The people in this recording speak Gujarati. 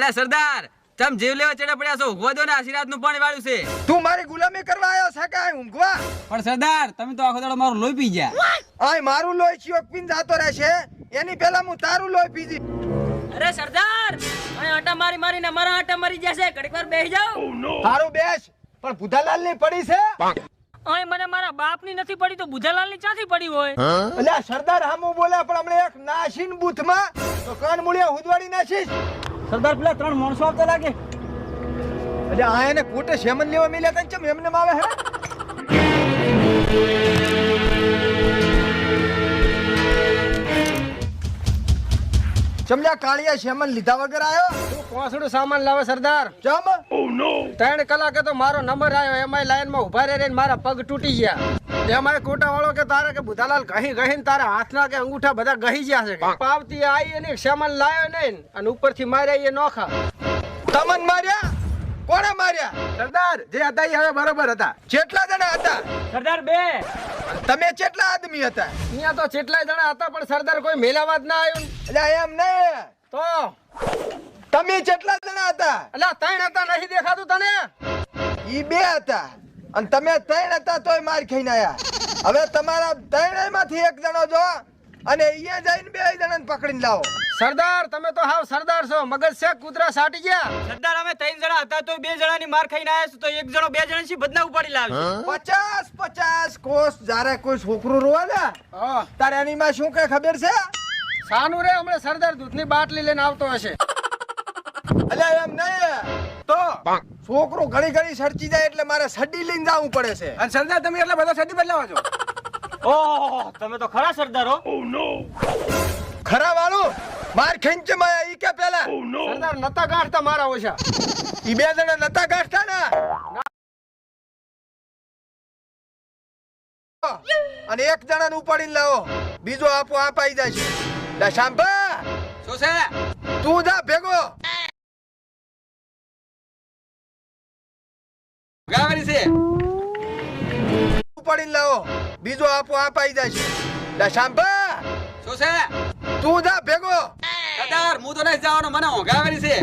અલા સરદાર તમ જીવ લેવા ચડે પડ્યા છો ઊંઘવા દો ને આશીર્વાદ નું પાણી વાળ્યું છે તું મારી ગુલામી કરવા આવ્યો છે કે ઊંઘવા? પણ સરદાર તમે તો આખો દાડો મારું લોહી પી ગયા આય મારું લોહી ચિયોક પીન જાતો રહેશે એની પહેલા હું તારું લોહી પીજી. અરે સરદાર અહીં આટા મારી મારીને મારા આટા મરી જશે ઘડીક વાર બેસી જાઓ તારું બેસ પણ ભુધાલાલ ની પડી છે. અહીં મને મારા બાપની નથી પડી તો બુધાલાલની ક્યાંથી પડી હોય અલ્યા સરદાર હામું બોલ્યા પણ હમણે એક નાશીન બૂથમાં તો કાન મૂળિયા હુદવાડી નાખીશ. સરદાર પેલા 3 માણસો આવતા લાગે અલ્યા આ એને કોટે શેમન લેવા મિલ્યા તને ચમ એમને આવે હે? ચમલ્યા કાળિયા શેમન લીધા વગર આયો? તું પોસડું સામાન લાવે સરદાર. ચમ 3 કલાકે તો મારો નંબર આવ્યો એમાં લાઈનમાં ઉભા રહીને મારા પગ તૂટી ગયા એમાં કોટા વાળો કે તારે કે બુધાલાલ ઘહી ઘહીને તારા હાથના કે અંગૂઠા બધા ગહી ગયા છે પાવતી આવી અને સામાન લાવ્યો નહીં અને ઉપરથી માર્યા એ નોખા. તમન માર્યા? કોણે માર્યા? સરદાર જે હતા એ હવે બરોબર હતા. કેટલા જણા હતા? સરદાર 2 તમે કેટલા આદમી હતા? અહીંયા તો કેટલાય જણા હતા પણ સરદાર કોઈ મેલાવા જ ના આવ્યું. અલ્યા એમ નહીં તો તમે કેટલા જણા હતા? અલા 3 હતા નહીં દેખાતું તને? ઈ 2 હતા અને તમે 3 હતા તોય માર ખાઈને આયા. હવે તમારા 3 માંથી એક જણો જો અને અહીંયા જઈને 2 જણાને પકડીને લાવો. સરદાર તમે તો હાવ સરદાર છો મગજ છે કૂતરા સાટી ગયા. સરદાર અમે 3 જણા હતા તો 2 જણાની માર ખાઈને આયા છો તો એક જણો 2 જણાની બદના ઉપાડી લાવશે 50 કોસ જ્યારે કોઈ છોકરું રોવે ને તારે એની માં શું કઈ ખબર છે? સાનું રે હમણાં સરદાર દૂધની બાટલી લઈને આવતો હશે. અલ્યા એમ નહીં તો છોકરો ઘડી ઘડી સડચી જાય એટલે મારે સડી લઈને જવું પડે છે. અને સરદાર તમે એટલા બધા સડી બદલાવા છો? ઓહો તમે તો ખરા સરદાર હો ખરા વાળું માર ખેંચ માયા ઈ કે પેલા સરદાર નતા ગાંઠતા મારા ઓછા. ઈ 2 જણા નતા ગાંઠતા ને અને એક જણાને ઉપાડીને લાવો બીજો આપો આપાઈ જાય છે. લા શાંભા શું છે તું જા ભેગો ગાવાની છે ઉપાડીને લાવો બીજો આપો આપાઈ જાય છે. લા શાંભા શું છે તું જા ભેગો સરદાર હું તો નહીં જવાનો મને ઊંઘ આવેલી છે